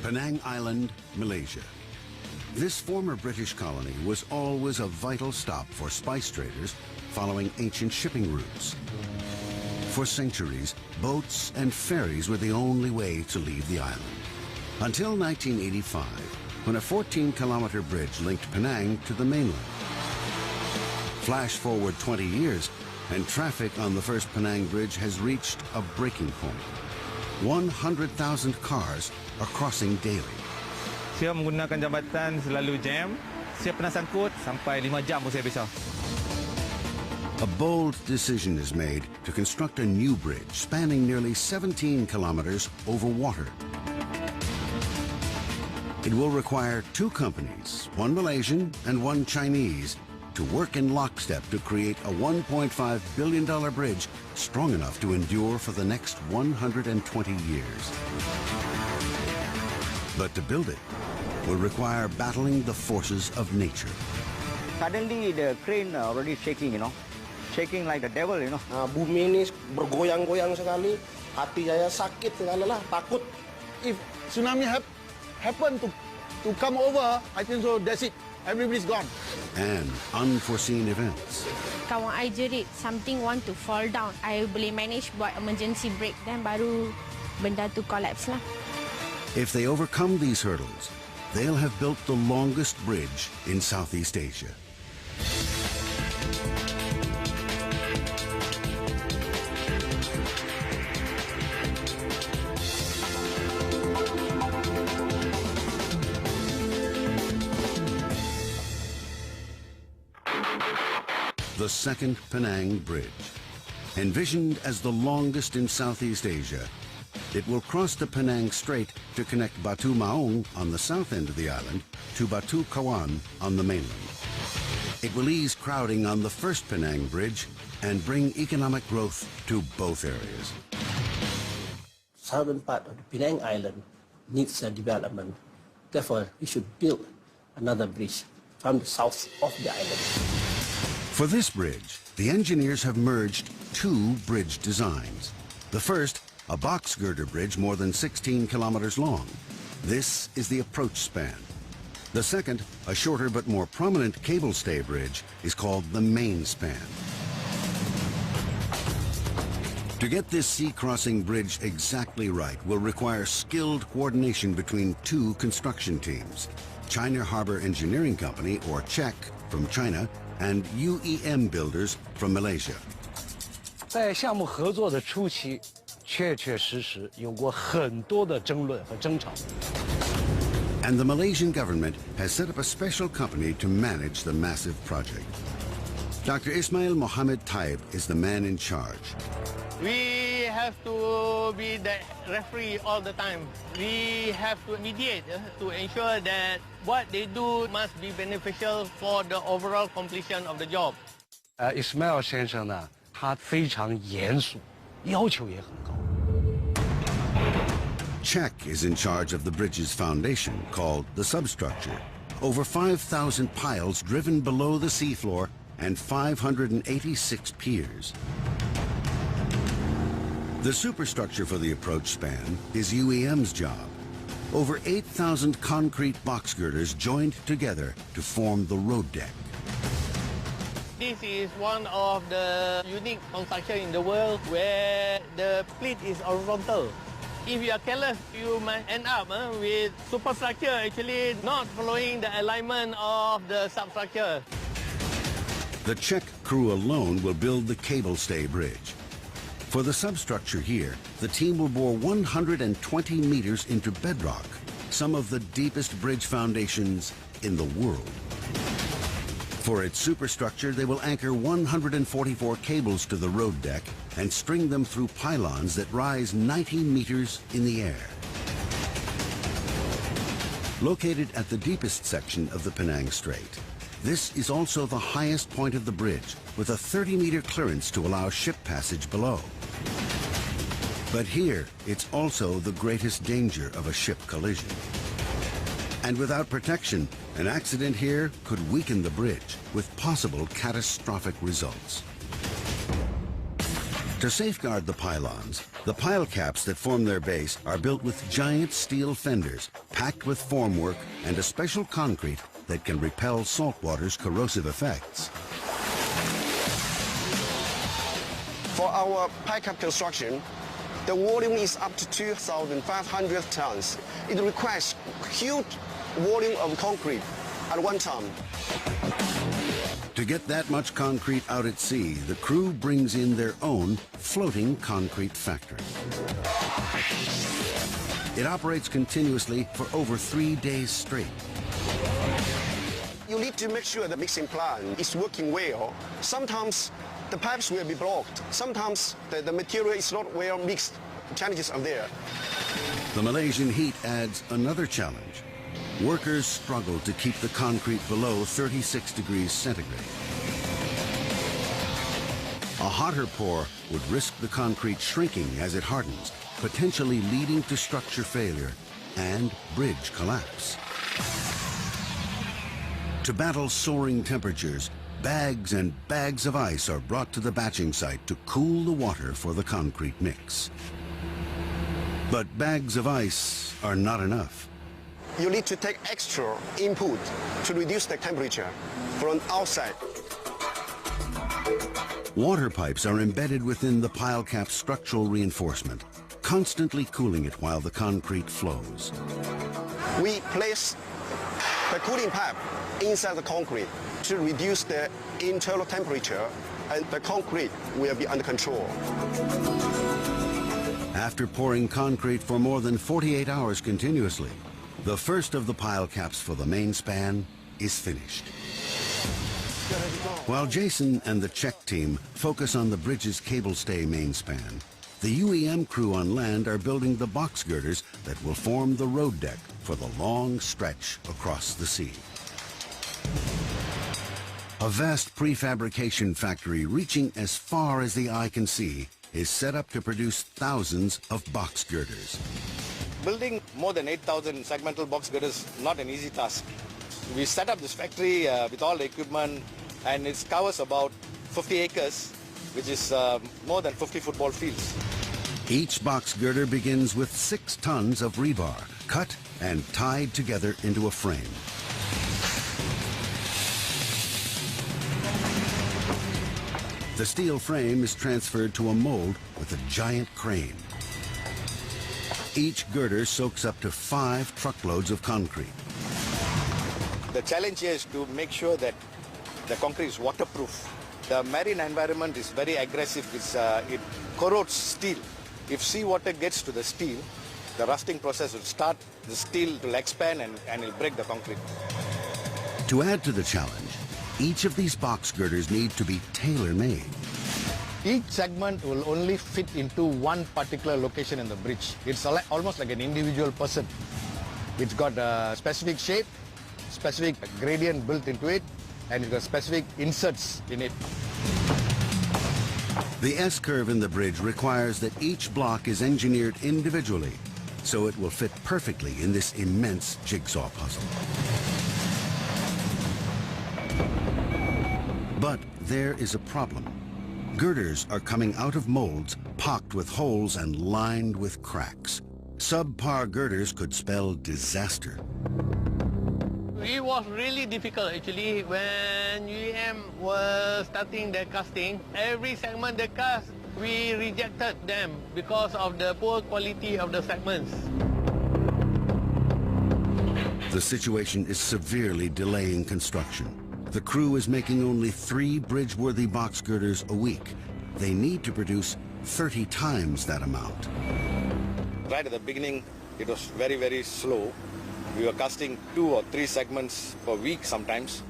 Penang Island, Malaysia. This former British colony was always a vital stop for spice traders following ancient shipping routes. For centuries, boats and ferries were the only way to leave the island. Until 1985, when a 14-kilometer bridge linked Penang to the mainland. Flash forward 20 years, and traffic on the first Penang Bridge has reached a breaking point. 100,000 cars are crossing daily. Saya menggunakan jambatan selalu jam. Saya pernah sangkut sampai 5 jam pun saya bisa. A bold decision is made to construct a new bridge spanning nearly 17 kilometers over water. It will require 2 companies, one Malaysian and one Chinese, to work in lockstep to create a $1.5 billion bridge strong enough to endure for the next 120 years. But to build it will require battling the forces of nature. Suddenly the crane already shaking, shaking like the devil, Bumi ini bergoyang-goyang sekali, hati saya sakit sekali lah, takut. If tsunami happen to come over, I think so that's it. Everybody's gone. And unforeseen events. Kawan I jerit, something want to fall down. I boleh manage buat emergency brake, then baru benda tu collapse lah. If they overcome these hurdles, they'll have built the longest bridge in Southeast Asia. The second Penang Bridge. Envisioned as the longest in Southeast Asia, it will cross the Penang Strait to connect Batu Maung on the south end of the island to Batu Kawan on the mainland. It will ease crowding on the first Penang Bridge and bring economic growth to both areas. Southern part of the Penang Island needs a development. Therefore, we should build another bridge from the south of the island. For this bridge, the engineers have merged 2 bridge designs. The first, a box girder bridge more than 16 kilometers long. This is the approach span. The second, a shorter but more prominent cable stay bridge, is called the main span. To get this sea-crossing bridge exactly right will require skilled coordination between 2 construction teams, China Harbour Engineering Company, or CHEC, from China, and UEM builders from Malaysia. 在项目合作的初期，确实有过很多的争论和争吵。 And the Malaysian government has set up a special company to manage the massive project. Dr. Ismail Mohammed Taib is the man in charge. We have to be the referee all the time. We have to mediate to ensure that what they do must be beneficial for the overall completion of the job. Ismail 先生呢，他非常严肃，要求也很高。 CHEC is in charge of the bridge's foundation, called the substructure. Over 5,000 piles driven below the seafloor and 586 piers. The superstructure for the approach span is UEM's job. Over 8,000 concrete box girders joined together to form the road deck. This is one of the unique construction in the world where the split is horizontal. If you are careless, you might end up with superstructure actually not following the alignment of the substructure. The CHEC crew alone will build the cable stay bridge. For the substructure here, the team will bore 120 meters into bedrock, some of the deepest bridge foundations in the world. For its superstructure, they will anchor 144 cables to the road deck and string them through pylons that rise 90 meters in the air. Located at the deepest section of the Penang Strait, this is also the highest point of the bridge, with a 30-meter clearance to allow ship passage below. But here, it's also the greatest danger of a ship collision. And without protection, an accident here could weaken the bridge with possible catastrophic results. To safeguard the pylons, the pile caps that form their base are built with giant steel fenders packed with formwork and a special concrete that can repel saltwater's corrosive effects. For our pile cap construction, the volume is up to 2,500 tons. It requires huge volume of concrete at one time. To get that much concrete out at sea, the crew brings in their own floating concrete factory. It operates continuously for over 3 days straight. You need to make sure the mixing plant is working well. Sometimes the pipes will be blocked. Sometimes the material is not well mixed. Challenges are there. The Malaysian heat adds another challenge. Workers struggle to keep the concrete below 36 degrees centigrade. A hotter pour would risk the concrete shrinking as it hardens, potentially leading to structure failure and bridge collapse. To battle soaring temperatures, bags and bags of ice are brought to the batching site to cool the water for the concrete mix. But bags of ice are not enough. You need to take extra input to reduce the temperature from outside. Water pipes are embedded within the pile cap structural reinforcement, constantly cooling it while the concrete flows. We place the cooling pipe inside the concrete to reduce the internal temperature, and the concrete will be under control. After pouring concrete for more than 48 hours continuously, the first of the pile caps for the main span is finished. While Jason and the Czech team focus on the bridge's cable stay main span, the UEM crew on land are building the box girders that will form the road deck for the long stretch across the sea. A vast prefabrication factory reaching as far as the eye can see is set up to produce thousands of box girders. Building more than 8,000 segmental box girders is not an easy task. We set up this factory with all the equipment, and it covers about 50 acres, which is more than 50 football fields. Each box girder begins with 6 tons of rebar, cut and tied together into a frame. The steel frame is transferred to a mold with a giant crane. Each girder soaks up to 5 truckloads of concrete. The challenge here is to make sure that the concrete is waterproof. The marine environment is very aggressive. It corrodes steel. If seawater gets to the steel, the rusting process will start. The steel will expand and it'll break the concrete. To add to the challenge, each of these box girders need to be tailor-made. Each segment will only fit into one particular location in the bridge. It's almost like an individual person. It's got a specific shape, specific gradient built into it, and it's got specific inserts in it. The S-curve in the bridge requires that each block is engineered individually, so it will fit perfectly in this immense jigsaw puzzle. But there is a problem. Girders are coming out of molds pocked with holes and lined with cracks. Subpar girders could spell disaster. It was really difficult actually when UEM was starting their casting. Every segment they cast, we rejected them because of the poor quality of the segments. The situation is severely delaying construction. The crew is making only 3 bridge-worthy box girders a week. They need to produce 30 times that amount. Right at the beginning, it was very, very slow. We were casting 2 or 3 segments per week sometimes.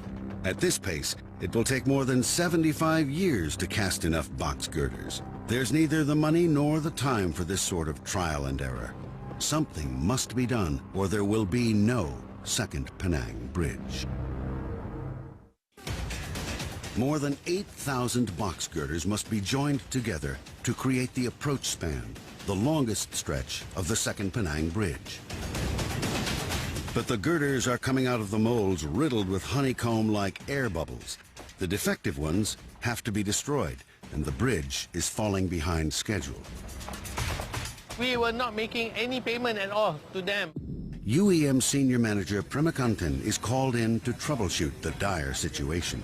At this pace, it will take more than 75 years to cast enough box girders. There's neither the money nor the time for this sort of trial and error. Something must be done, or there will be no second Penang Bridge. More than 8,000 box girders must be joined together to create the approach span, the longest stretch of the second Penang Bridge. But the girders are coming out of the molds riddled with honeycomb-like air bubbles. The defective ones have to be destroyed and the bridge is falling behind schedule. We were not making any payment at all to them. UEM Senior Manager Premakantan is called in to troubleshoot the dire situation.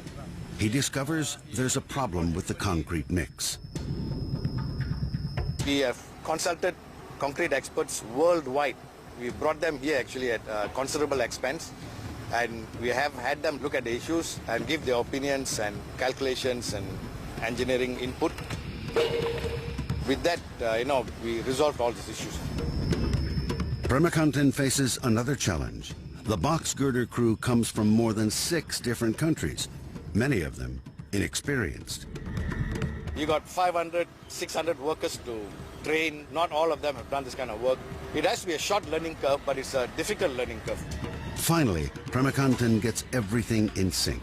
He discovers there's a problem with the concrete mix. We have consulted concrete experts worldwide. We brought them here actually at considerable expense, and we have had them look at the issues and give their opinions and calculations and engineering input. With that, we resolved all these issues. Premakantan faces another challenge. The box girder crew comes from more than 6 different countries, many of them inexperienced. You got 500, 600 workers to train. Not all of them have done this kind of work. It has to be a short learning curve, but it's a difficult learning curve. Finally, Premakantan gets everything in sync.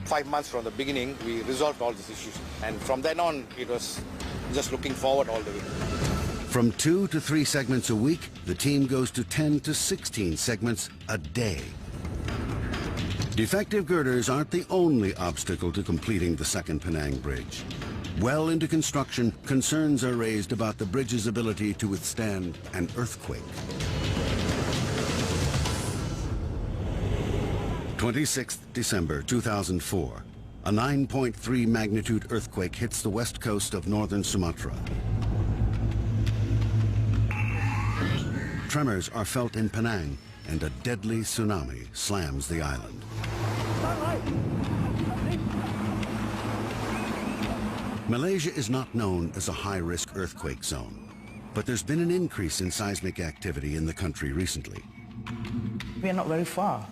5 months from the beginning, we resolved all these issues. And from then on, it was just looking forward all the way. From 2 to 3 segments a week, the team goes to 10 to 16 segments a day. Defective girders aren't the only obstacle to completing the second Penang Bridge. Well into construction, concerns are raised about the bridge's ability to withstand an earthquake. 26th December 2004, a 9.3 magnitude earthquake hits the west coast of northern Sumatra. Tremors are felt in Penang, and a deadly tsunami slams the island. Malaysia is not known as a high-risk earthquake zone, but there's been an increase in seismic activity in the country recently. We are not very far,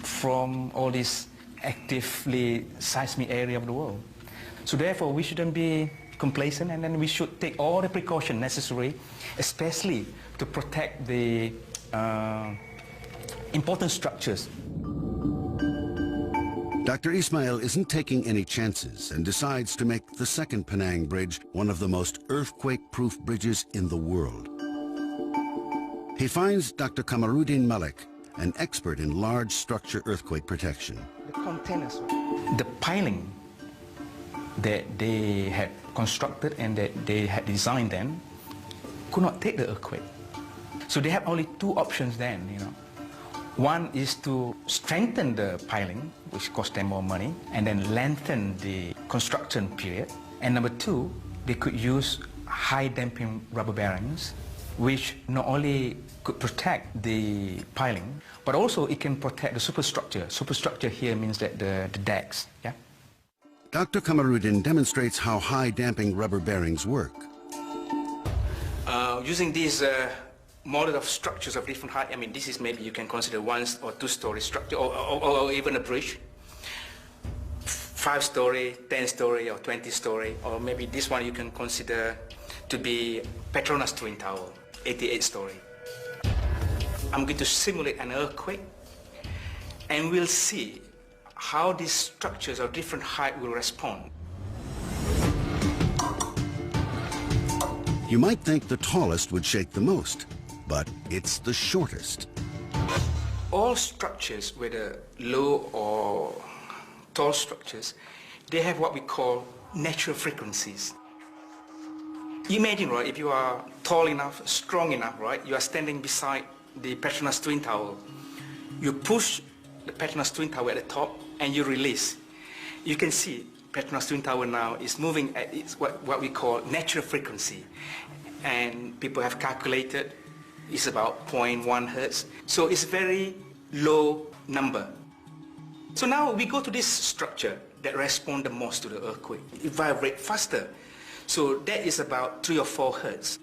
from all this actively seismic area of the world. So therefore, we shouldn't be complacent, and then we should take all the precautions necessary, especially to protect the important structures. Dr. Ismail isn't taking any chances and decides to make the second Penang Bridge one of the most earthquake-proof bridges in the world. He finds Dr. Kamarudin Malik, an expert in large structure earthquake protection. The containers, the piling that they had constructed and that they had designed then could not take the earthquake. So they have only 2 options then, One is to strengthen the piling, which cost them more money, and then lengthen the construction period. And number 2, they could use high damping rubber bearings, which not only could protect the piling, but also it can protect the superstructure. Superstructure here means that the decks, yeah? Dr. Kamarudin demonstrates how high damping rubber bearings work. Using these model of structures of different height, this is maybe you can consider 1 or 2-story structure, or even a bridge. 5-story, 10-story, or 20-story, or maybe this one you can consider to be Petronas Twin Tower, 88-story. I'm going to simulate an earthquake, and we'll see how these structures of different height will respond. You might think the tallest would shake the most, but it's the shortest. All structures, whether low or tall structures, they have what we call natural frequencies. Imagine, right, if you are tall enough, strong enough, right, you are standing beside the Petronas Twin Tower. You push the Petronas Twin Tower at the top and you release. You can see Petronas Twin Tower now is moving at its what we call natural frequency. And people have calculated it's about 0.1 hertz. So it's a very low number. So now we go to this structure that responds the most to the earthquake. It vibrates faster. So that is about 3 or 4 hertz.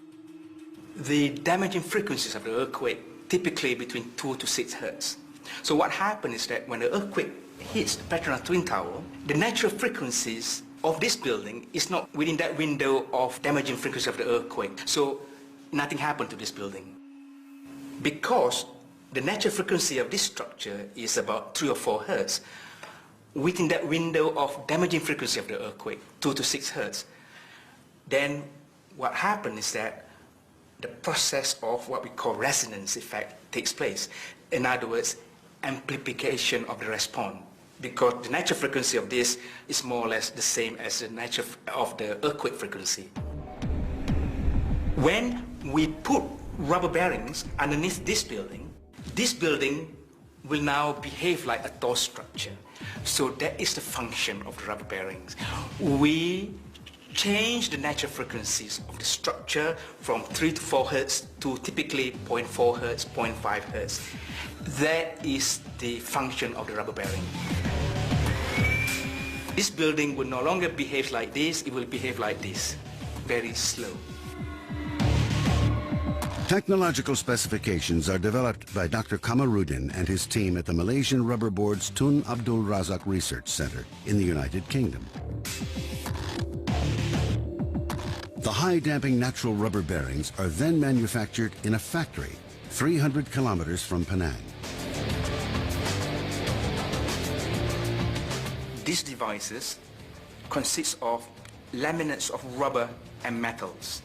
The damaging frequencies of the earthquake typically between 2 to 6 hertz. So what happens is that when the earthquake hits the Petronas Twin Tower, the natural frequencies of this building is not within that window of damaging frequency of the earthquake. So nothing happened to this building. Because the natural frequency of this structure is about 3 or 4 hertz, within that window of damaging frequency of the earthquake, 2 to 6 hertz, then what happens is that the process of what we call resonance effect takes place. In other words, amplification of the response. because the natural frequency of this is more or less the same as the nature of the earthquake frequency. When we put rubber bearings underneath this building will now behave like a tall structure. So that is the function of the rubber bearings. We change the natural frequencies of the structure from 3 to 4 Hertz to typically 0.4 Hertz, 0.5 Hertz. That is the function of the rubber bearing. This building will no longer behave like this, it will behave like this, very slow. Technological specifications are developed by Dr. Kamarudin and his team at the Malaysian Rubber Board's Tun Abdul Razak Research Center in the United Kingdom. The high-damping natural rubber bearings are then manufactured in a factory 300 kilometers from Penang. These devices consist of laminates of rubber and metals.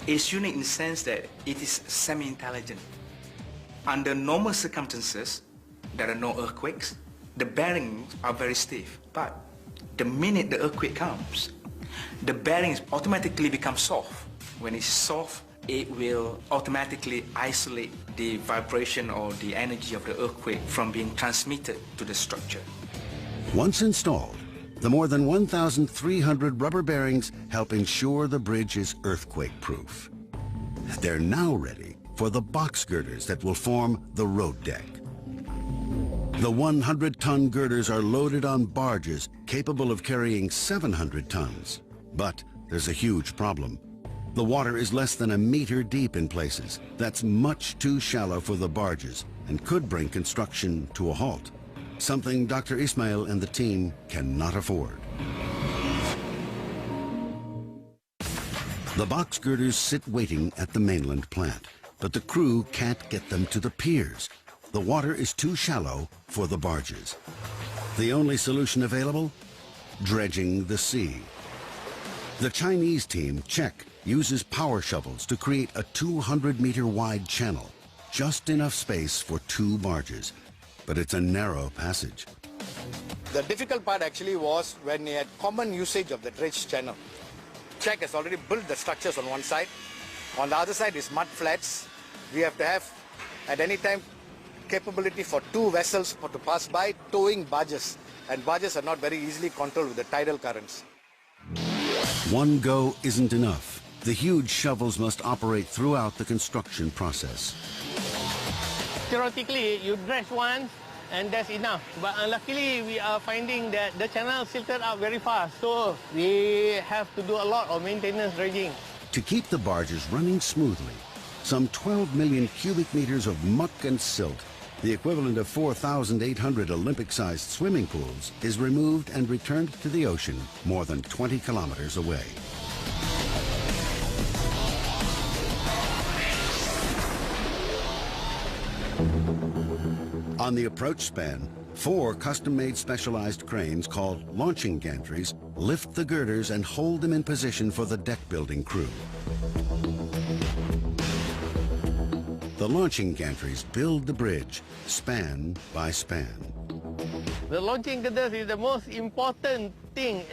It's unique in the sense that it is semi-intelligent. Under normal circumstances, there are no earthquakes. The bearings are very stiff, but the minute the earthquake comes, the bearings automatically become soft. When it's soft, it will automatically isolate the vibration or the energy of the earthquake from being transmitted to the structure. Once installed, the more than 1,300 rubber bearings help ensure the bridge is earthquake-proof. They're now ready for the box girders that will form the road deck. The 100-ton girders are loaded on barges capable of carrying 700 tons. But there's a huge problem. The water is less than a meter deep in places. That's much too shallow for the barges and could bring construction to a halt. Something Dr. Ismail and the team cannot afford. The box girders sit waiting at the mainland plant, but the crew can't get them to the piers. The water is too shallow for the barges. The only solution available? Dredging the sea. The Chinese team, Czech, uses power shovels to create a 200-meter wide channel, just enough space for 2 barges. But it's a narrow passage. The difficult part actually was when we had common usage of the dredge channel. Czech has already built the structures on one side. On the other side is mud flats. We have to have, at any time, capability for 2 vessels to pass by, towing barges. And barges are not very easily controlled with the tidal currents. One go isn't enough. The huge shovels must operate throughout the construction process. Theoretically, you dredge once and that's enough. But unluckily, we are finding that the channel silted up very fast. So we have to do a lot of maintenance dredging. To keep the barges running smoothly, some 12 million cubic meters of muck and silt, the equivalent of 4,800 Olympic-sized swimming pools, is removed and returned to the ocean more than 20 kilometers away. On the approach span, 4 custom-made specialized cranes called launching gantries lift the girders and hold them in position for the deck-building crew. The launching gantries build the bridge, span by span. The launching girders is the most important thing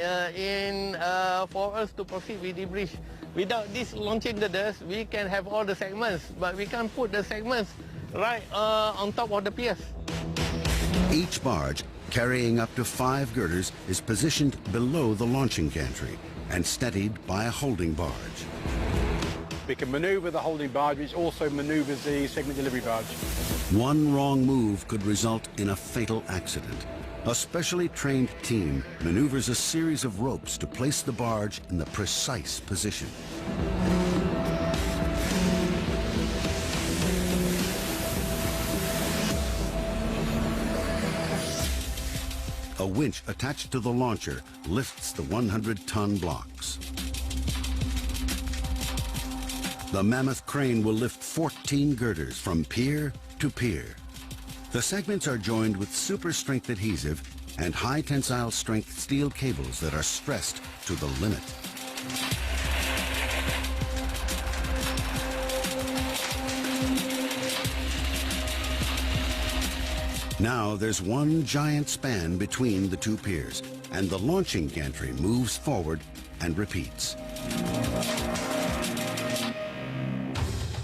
for us to proceed with the bridge. Without these launching girders, we can have all the segments, but we can't put the segments right on top of the piers. Each barge, carrying up to 5 girders, is positioned below the launching gantry and steadied by a holding barge. We can maneuver the holding barge, which also maneuvers the segment delivery barge. One wrong move could result in a fatal accident. A specially trained team maneuvers a series of ropes to place the barge in the precise position. A winch attached to the launcher lifts the 100-ton blocks. The mammoth crane will lift 14 girders from pier to pier. The segments are joined with super strength adhesive and high tensile strength steel cables that are stressed to the limit. Now there's one giant span between the two piers, and the launching gantry moves forward and repeats.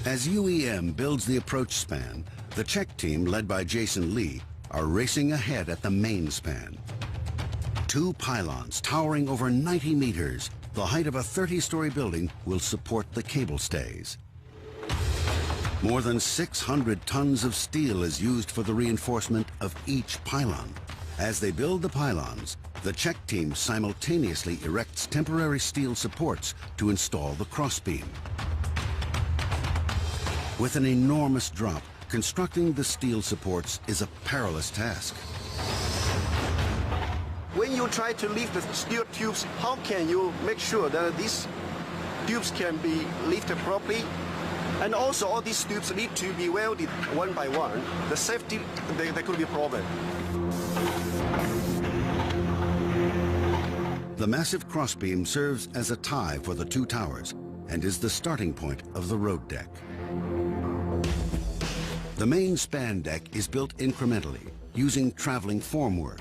As UEM builds the approach span, the Czech team, led by Jason Lee, are racing ahead at the main span. Two pylons towering over 90 meters, the height of a 30-story building, will support the cable stays. More than 600 tons of steel is used for the reinforcement of each pylon. As they build the pylons, the Czech team simultaneously erects temporary steel supports to install the crossbeam. With an enormous drop, constructing the steel supports is a perilous task. When you try to lift the steel tubes, how can you make sure that these tubes can be lifted properly? And also all these tubes need to be welded one by one. The safety, there could be a problem. The massive crossbeam serves as a tie for the two towers and is the starting point of the road deck. The main span deck is built incrementally, using traveling formwork.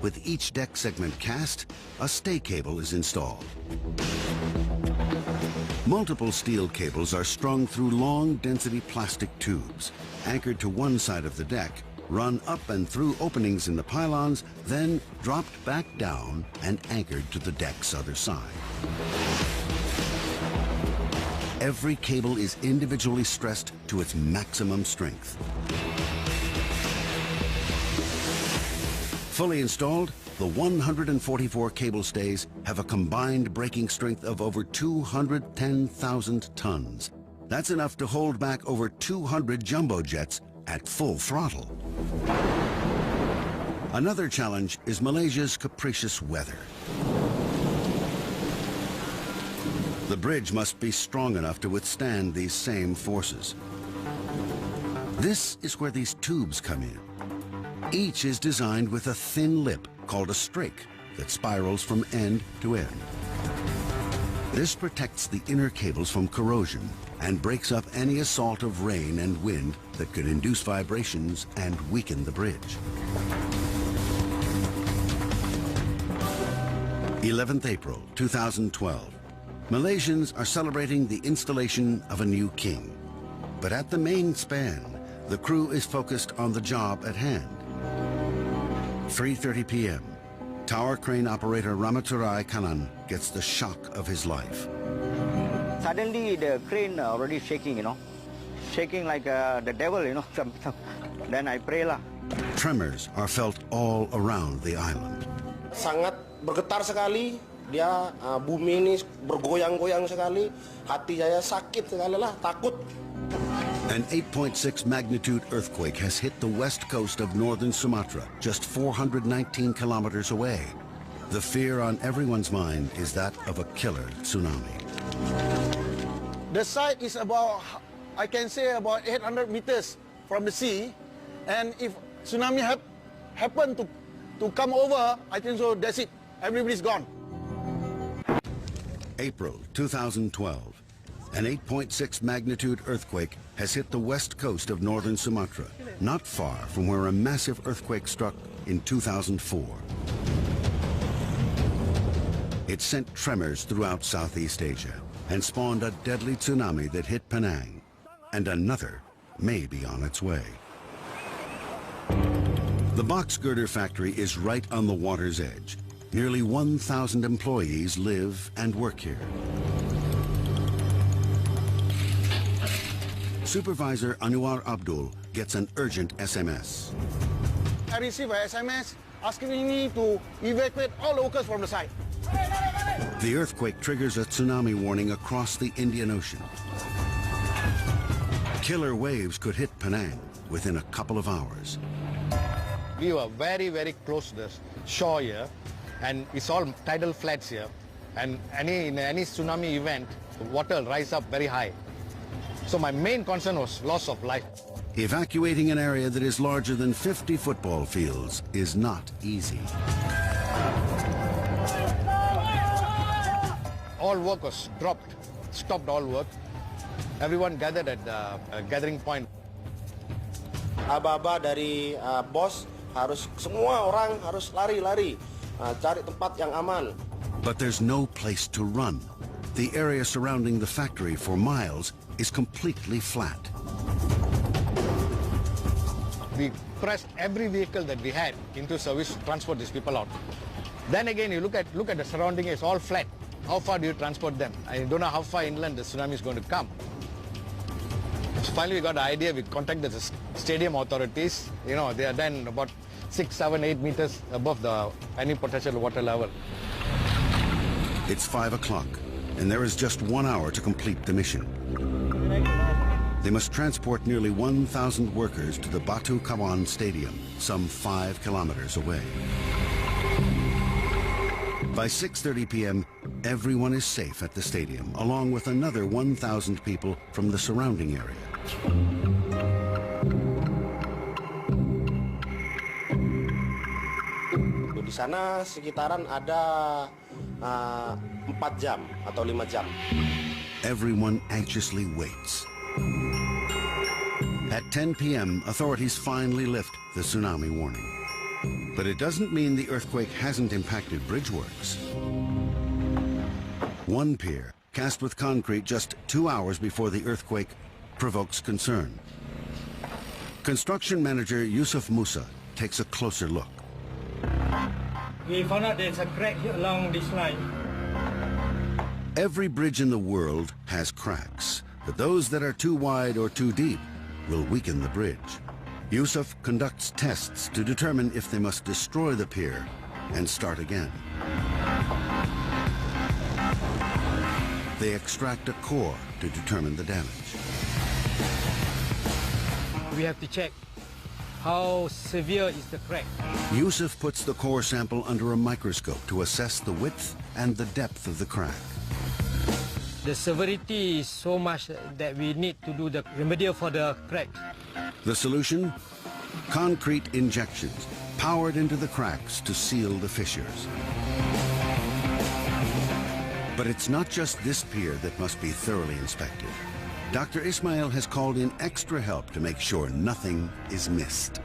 With each deck segment cast, a stay cable is installed. Multiple steel cables are strung through long-density plastic tubes, anchored to one side of the deck, run up and through openings in the pylons, then dropped back down and anchored to the deck's other side. Every cable is individually stressed to its maximum strength. Fully installed, the 144 cable stays have a combined braking strength of over 210,000 tons. That's enough to hold back over 200 jumbo jets at full throttle. Another challenge is Malaysia's capricious weather. The bridge must be strong enough to withstand these same forces. This is where these tubes come in. Each is designed with a thin lip called a strake that spirals from end to end. This protects the inner cables from corrosion and breaks up any assault of rain and wind that could induce vibrations and weaken the bridge. 11th April 2012. Malaysians are celebrating the installation of a new king. But at the main span, the crew is focused on the job at hand. 3:30 p.m. Tower crane operator Ramaturai Kanan gets the shock of his life. Suddenly the crane already shaking, shaking like the devil, Then I pray lah. Tremors are felt all around the island. Sangat bergetar sekali, dia bumi ini bergoyang-goyang sekali, hati saya sakit sekali lah, takut. An 8.6 magnitude earthquake has hit the west coast of northern Sumatra, just 419 kilometers away. The fear on everyone's mind is that of a killer tsunami. The site is about, I can say, about 800 meters from the sea. And if tsunami happen to come over, I think so that's it. Everybody's gone. April 2012. An 8.6 magnitude earthquake has hit the west coast of northern Sumatra, not far from where a massive earthquake struck in 2004. It sent tremors throughout Southeast Asia and spawned a deadly tsunami that hit Penang, and another may be on its way. The box girder factory is right on the water's edge. Nearly 1,000 employees live and work here. Supervisor Anwar Abdul gets an urgent SMS. I received an SMS asking me to evacuate all the workers from the site. The earthquake triggers a tsunami warning across the Indian Ocean. Killer waves could hit Penang within a couple of hours. We were very, very close to the shore here, and it's all tidal flats here. And in any tsunami event, the water will rise up very high. So my main concern was loss of life. Evacuating an area that is larger than 50 football fields is not easy. All work was dropped, stopped all work. Everyone gathered at the gathering point. Aba-aba dari bos harus semua orang harus lari-lari cari tempat yang aman. But there's no place to run. The area surrounding the factory for miles is completely flat. We pressed every vehicle that we had into service to transport these people out. Then again, you look at the surrounding, it's all flat. How far do you transport them? I don't know how far inland the tsunami is going to come. So finally, we got the idea. We contacted the stadium authorities. You know, they are then about 6, 7, 8 meters above the any potential water level. It's 5 o'clock, and there is just 1 hour to complete the mission. They must transport nearly 1,000 workers to the Batu Kawan Stadium, some 5 kilometers away. By 6:30 p.m., everyone is safe at the stadium, along with another 1,000 people from the surrounding area. Di sana sekitaran ada 4 jam atau 5 jam. Everyone anxiously waits. At 10 p.m., authorities finally lift the tsunami warning. But it doesn't mean the earthquake hasn't impacted bridge works. One pier, cast with concrete just 2 hours before the earthquake, provokes concern. Construction manager Yusuf Musa takes a closer look. We found out there's a crack along this line. Every bridge in the world has cracks, but those that are too wide or too deep will weaken the bridge. Yusuf conducts tests to determine if they must destroy the pier and start again. They extract a core to determine the damage. We have to check how severe is the crack. Yusuf puts the core sample under a microscope to assess the width and the depth of the crack. The severity is so much that we need to do the remedial for the crack. The solution? Concrete injections, powered into the cracks to seal the fissures. But it's not just this pier that must be thoroughly inspected. Dr. Ismail has called in extra help to make sure nothing is missed.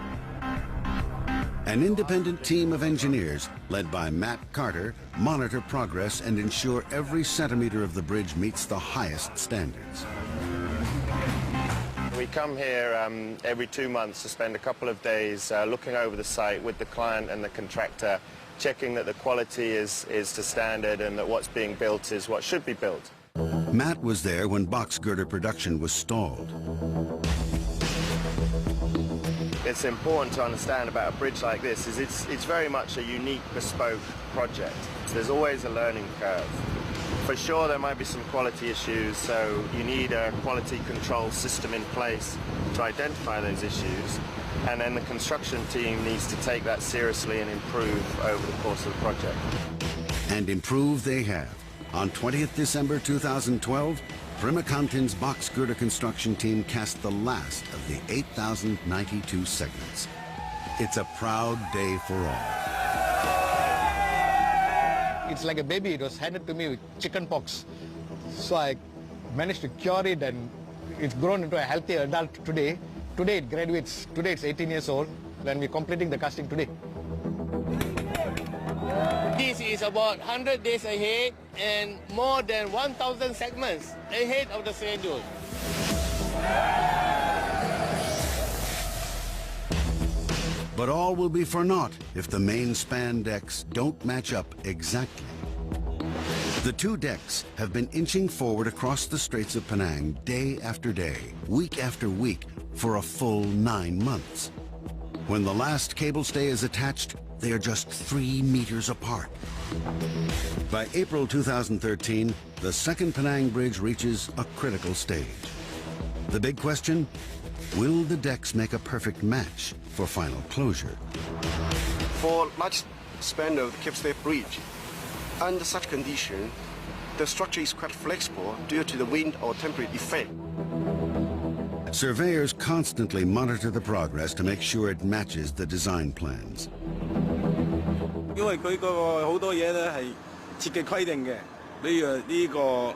An independent team of engineers, led by Matt Carter, monitor progress and ensure every centimeter of the bridge meets the highest standards. We come here every 2 months to spend a couple of days looking over the site with the client and the contractor, checking that the quality is to standard and that what's being built is what should be built. Matt was there when box girder production was stalled. It's important to understand about a bridge like this is it's very much a unique, bespoke project. So there's always a learning curve. For sure there might be some quality issues, so you need a quality control system in place to identify those issues, and then the construction team needs to take that seriously and improve over the course of the project. And improve they have. On 20th December 2012, Primakantin's box girder construction team cast the last of the 8,092 segments. It's a proud day for all. It's like a baby. It was handed to me with chicken pox. So I managed to cure it, and it's grown into a healthy adult today. Today it graduates. Today it's 18 years old, and we're completing the casting today. This is about 100 days ahead and more than 1,000 segments ahead of the schedule. But all will be for naught if the main span decks don't match up exactly. The two decks have been inching forward across the Straits of Penang day after day, week after week, for a full 9 months. When the last cable stay is attached, they are just 3 meters apart. By April 2013, the second Penang Bridge reaches a critical stage. The big question, will the decks make a perfect match for final closure? For large span of Cape Stay Bridge, under such condition, the structure is quite flexible due to the wind or temperature effect. Surveyors constantly monitor the progress to make sure it matches the design plans. 因為佢個好多嘢咧係設計規定嘅，呢條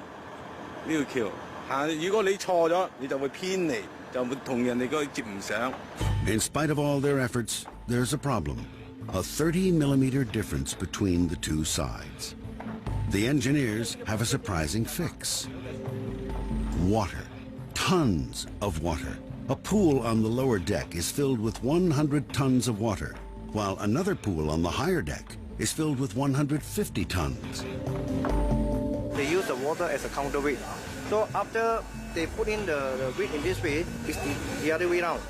橋嚇，如果你錯咗，你就會偏離，就會同人哋個接唔上。In spite of all their efforts, there's a problem. A 30-millimeter difference between the two sides. The engineers have a surprising fix. Water. Tons of water. A pool on the lower deck is filled with 100 tons of water, while another pool on the higher deck is filled with 150 tons. They use the water as a counterweight. So after they put in the weight in this way, it's the other way around.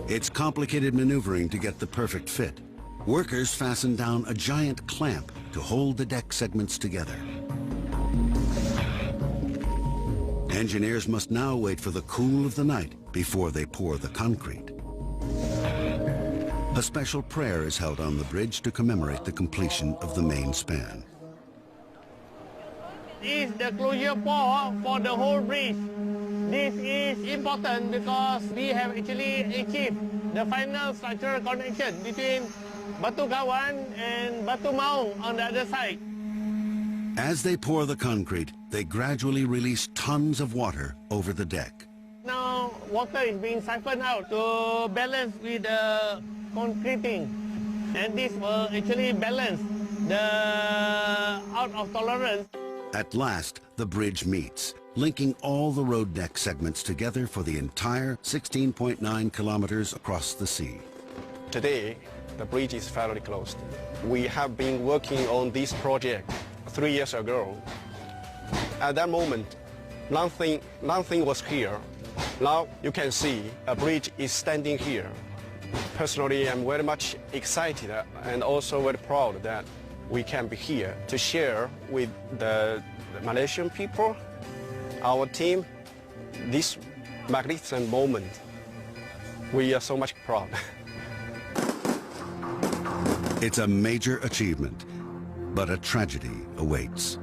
It's complicated maneuvering to get the perfect fit. Workers fasten down a giant clamp to hold the deck segments together. Engineers must now wait for the cool of the night before they pour the concrete. A special prayer is held on the bridge to commemorate the completion of the main span. This is the closure pour for the whole bridge. This is important because we have actually achieved the final structural connection between Batu Kawan and Batu Maung on the other side. As they pour the concrete, they gradually release tons of water over the deck. Now water is being siphoned out to balance with the concreting, and this will actually balance the out of tolerance. At last, the bridge meets, linking all the road deck segments together for the entire 16.9 kilometers across the sea. Today, the bridge is finally closed. We have been working on this project 3 years ago. At that moment, nothing was here. Now you can see a bridge is standing here. Personally, I'm very much excited and also very proud that we can be here to share with the Malaysian people, our team, this magnificent moment. We are so much proud. It's a major achievement, but a tragedy awaits.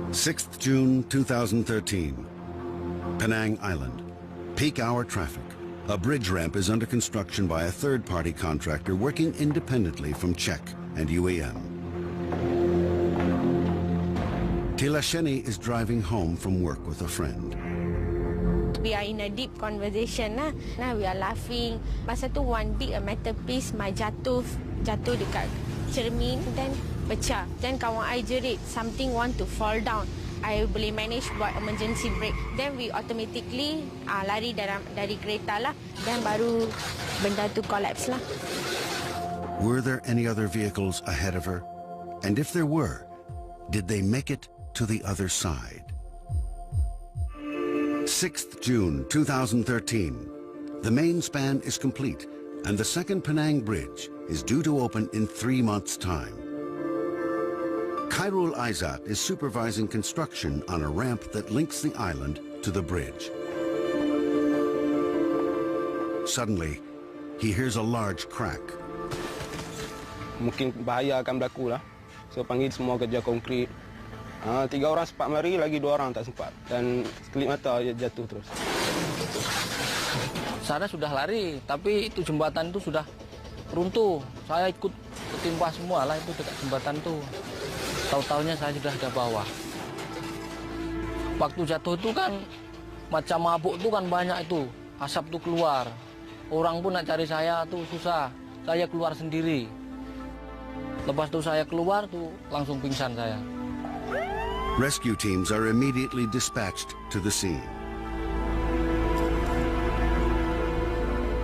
6th June 2013, Penang Island, peak hour traffic. A bridge ramp is under construction by a third-party contractor working independently from Czech and UAM. Tilasheni is driving home from work with a friend. We are in a deep conversation. Now we are laughing. Masa tu one big metal piece jatuh dekat cermin dan pecah. Dan kawan I jerit, something want to fall down. I boleh manage buat emergency brake. Then we automatically lari dari kereta lah. Dan baru benda tu collapse lah. Were there any other vehicles ahead of her? And if there were, did they make it to the other side? 6th June 2013. The main span is complete, and the second Penang Bridge is due to open in 3 months' time. Khairul Aizat is supervising construction on a ramp that links the island to the bridge. Suddenly, he hears a large crack. Mungkin bahaya akan berlaku lah. So panggil semua kerja konkrit. 3 orang sempat mari, lagi 2 orang tak sempat. Dan sekelip mata dia jatuh terus. Saya sudah lari, tapi itu jembatan itu sudah runtuh. Saya ikut ketimpa semua lah itu dekat jembatan itu. Tahu-taunya saya sudah di bawah. Waktu jatuh itu kan macam mabuk itu kan banyak itu. Asap itu keluar. Orang pun nak cari saya tuh susah. Saya keluar sendiri. Lepas itu saya keluar tuh langsung pingsan saya. Rescue teams are immediately dispatched to the scene.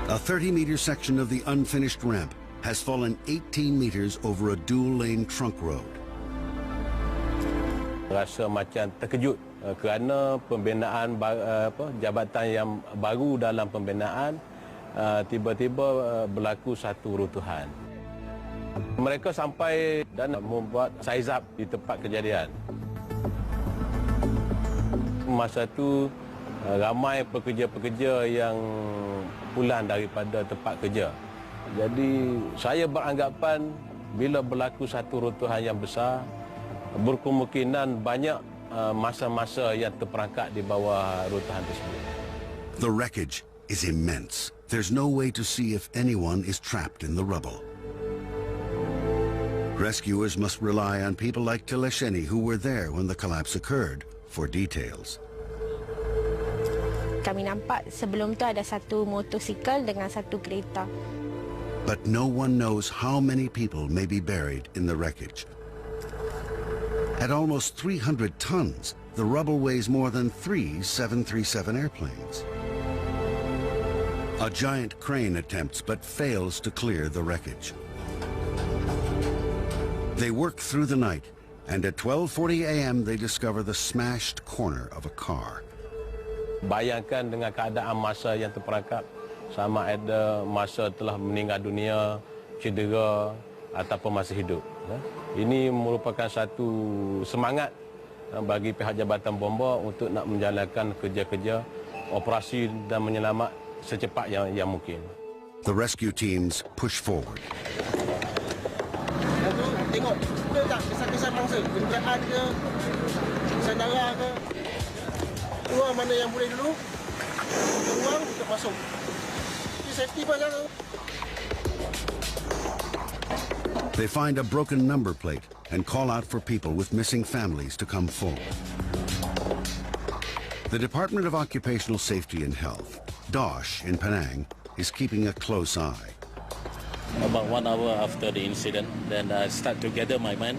A 30-meter section of the unfinished ramp has fallen 18 meters over a dual-lane trunk road. Rasa macam terkejut kerana pembinaan jabatan yang baru dalam pembinaan tiba-tiba berlaku satu runtuhan. Mereka sampai dan membuat size up di tempat kejadian. Masa itu ramai pekerja-pekerja yang pulang daripada tempat kerja. Jadi saya beranggapan bila berlaku satu runtuhan yang besar, berkemungkinan banyak masa-masa yang terperangkap di bawah runtuhan tersebut. The wreckage is immense. There's no way to see if anyone is trapped in the rubble. Rescuers must rely on people like Tilasheni who were there when the collapse occurred for details. Kami nampak sebelum tu ada satu motosikal dengan satu kereta. But no one knows how many people may be buried in the wreckage. At almost 300 tons, the rubble weighs more than 3 737 airplanes. A giant crane attempts but fails to clear the wreckage. They work through the night, and at 12:40 a.m. they discover the smashed corner of a car. Bayangkan dengan keadaan masa yang terperangkap, sama ada masa telah meninggal dunia, cedera ataupun masih hidup. Ini merupakan satu semangat bagi pihak Jabatan Bomba untuk nak menjalankan kerja-kerja operasi dan menyelamat secepat yang mungkin. The rescue teams push forward. Tengok, ada tak kesan-kesan mangsa, kenderaan ke, sandara ke. Keluar mana yang boleh dulu, keluar, kita masuk. Ini safety pasal tu. They find a broken number plate and call out for people with missing families to come forward. The Department of Occupational Safety and Health, DOSH in Penang, is keeping a close eye. About 1 hour after the incident, then I start to gather my men,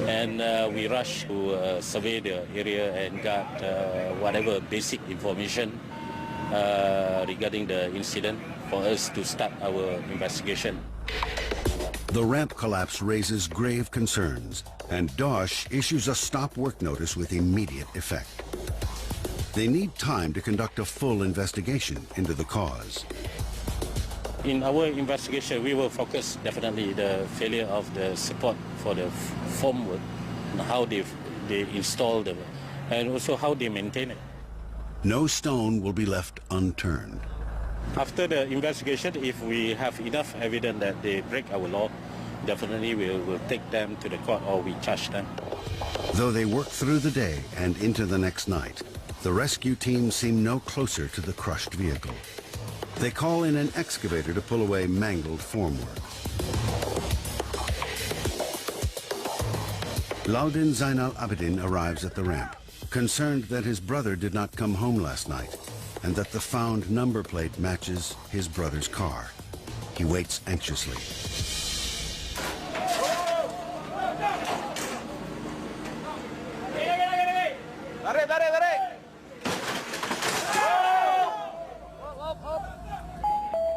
and we rush to survey the area and got whatever basic information regarding the incident for us to start our investigation. The ramp collapse raises grave concerns, and DOSH issues a stop work notice with immediate effect. They need time to conduct a full investigation into the cause. In our investigation, we will focus definitely the failure of the support for the formwork, and how they install them, and also how they maintain it. No stone will be left unturned. After the investigation, if we have enough evidence that they break our law, definitely we will take them to the court or we charge them. Though they work through the day and into the next night, the rescue team seem no closer to the crushed vehicle. They call in an excavator to pull away mangled formwork. Laudin Zainal Abidin arrives at the ramp, concerned that his brother did not come home last night and that the found number plate matches his brother's car. He waits anxiously. Tarik, tarik, tarik.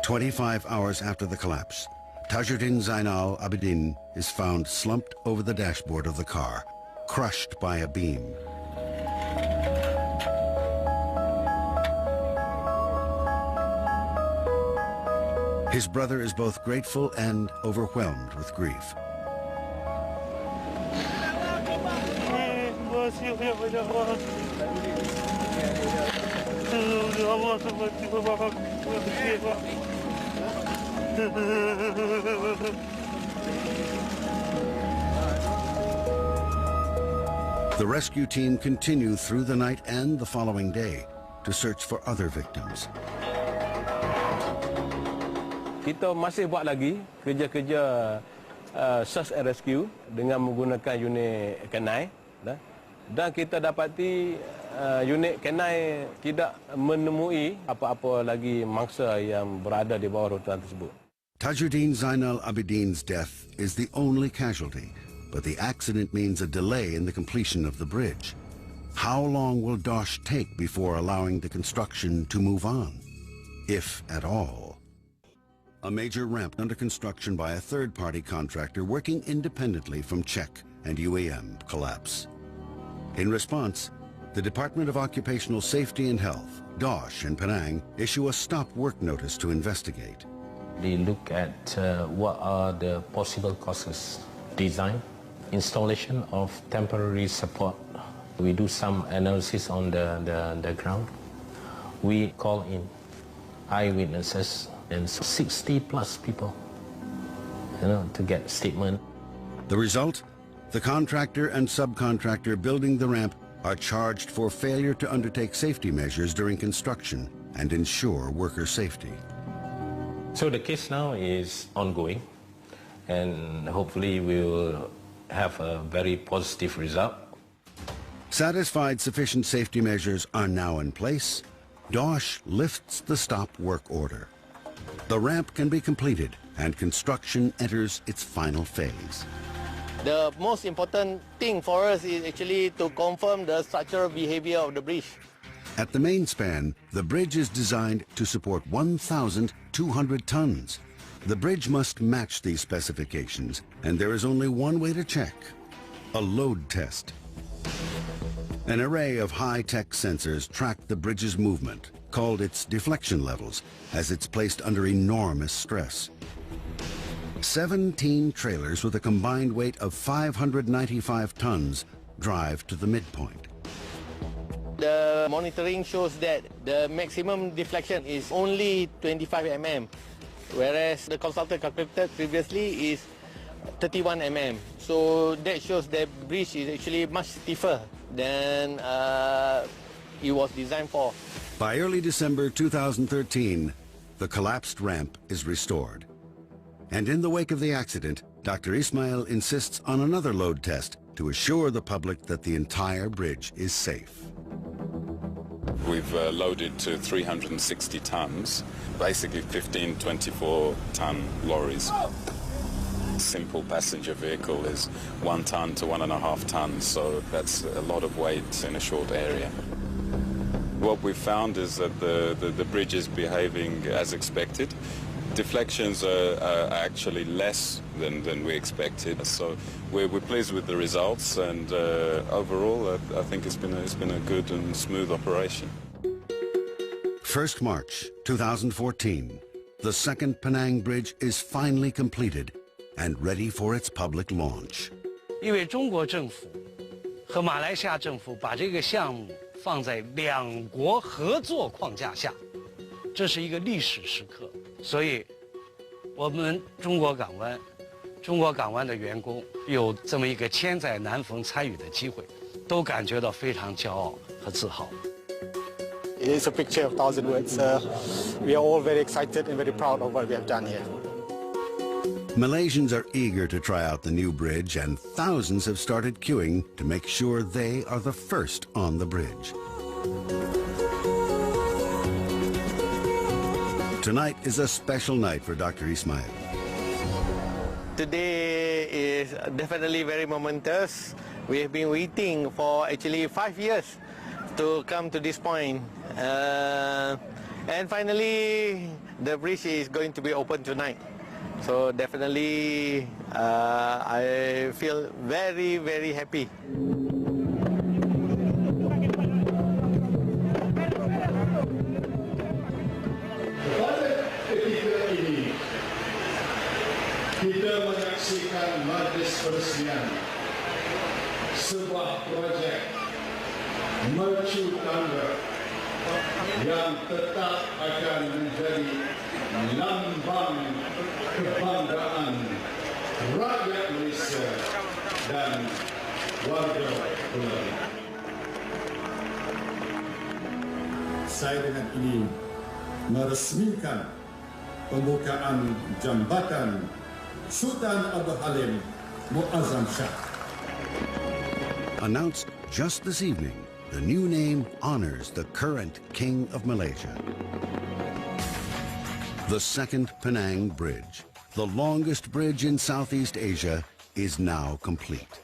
25 hours after the collapse, Tajuddin Zainal Abidin is found slumped over the dashboard of the car, crushed by a beam. His brother is both grateful and overwhelmed with grief. The rescue team continue through the night and the following day to search for other victims. Kita masih buat lagi kerja-kerja search and rescue dengan menggunakan unit kenai, dan kita dapati unit kenai tidak menemui apa-apa lagi mangsa yang berada di bawah reruntuhan tersebut. Tajuddin Zainal Abidin's death is the only casualty, but the accident means a delay in the completion of the bridge. How long will DOSH take before allowing the construction to move on, if at all? A major ramp under construction by a third-party contractor working independently from Czech and UAM collapse. In response, the Department of Occupational Safety and Health, DOSH in Penang, issue a stop work notice to investigate. They look at what are the possible causes. Design, installation of temporary support. We do some analysis on the ground. We call in eyewitnesses and 60 plus people, to get statement. The result? The contractor and subcontractor building the ramp are charged for failure to undertake safety measures during construction and ensure worker safety. So the case now is ongoing, and hopefully we will have a very positive result. Satisfied sufficient safety measures are now in place, Dosh lifts the stop work order. The ramp can be completed and construction enters its final phase. The most important thing for us is actually to confirm the structural behavior of the bridge. At the main span, the bridge is designed to support 1,200 tons. The bridge must match these specifications, and there is only one way to check: a load test. An array of high-tech sensors track the bridge's movement, called its deflection levels, as it's placed under enormous stress. 17 trailers with a combined weight of 595 tons drive to the midpoint. The monitoring shows that the maximum deflection is only 25 mm, whereas the consultant calculated previously is 31 mm. So that shows the bridge is actually much stiffer than it was designed for. By early December 2013, the collapsed ramp is restored. And in the wake of the accident, Dr. Ismail insists on another load test to assure the public that the entire bridge is safe. We've loaded to 360 tons, basically 15 24-ton lorries. Simple passenger vehicle is 1 ton to 1.5 tons, so that's a lot of weight in a short area. What we've found is that the bridge is behaving as expected. Deflections are actually less than we expected, so we're pleased with the results, and overall I think it's been a good and smooth operation. 1st March 2014, the second Penang Bridge is finally completed and ready for its public launch. 因为中国政府和马来西亚政府把这个项目放在两国合作框架下，这是一个历史时刻，所以我们中国港湾的员工有这么一个千载难逢参与的机会，都感觉到非常骄傲和自豪。 It's a picture of 1,000 words. We are all very excited and very proud of what we have done here. Malaysians are eager to try out the new bridge, and thousands have started queuing to make sure they are the first on the bridge. Tonight is a special night for Dr. Ismail. Today is definitely very momentous. We have been waiting for actually 5 years to come to this point. And finally, the bridge is going to be open tonight. So definitely, I feel very, very happy. Kita menyaksikan majlis peresmian sebuah projek mercu tangga yang tetap akan menjadi lambang kebanggaan rakyat Malaysia dan warga Bulading. Saya dengan ini meresmikan pembukaan jambatan Sultan Abdul Halim Muazzam Shah. Announced just this evening, the new name honors the current King of Malaysia. The second Penang Bridge, the longest bridge in Southeast Asia, is now complete.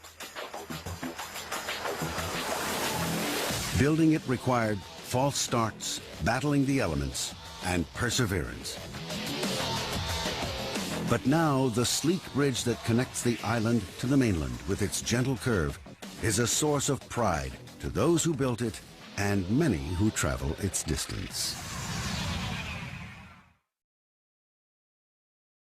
Building it required false starts, battling the elements, and perseverance. But now, the sleek bridge that connects the island to the mainland with its gentle curve is a source of pride to those who built it and many who travel its distance.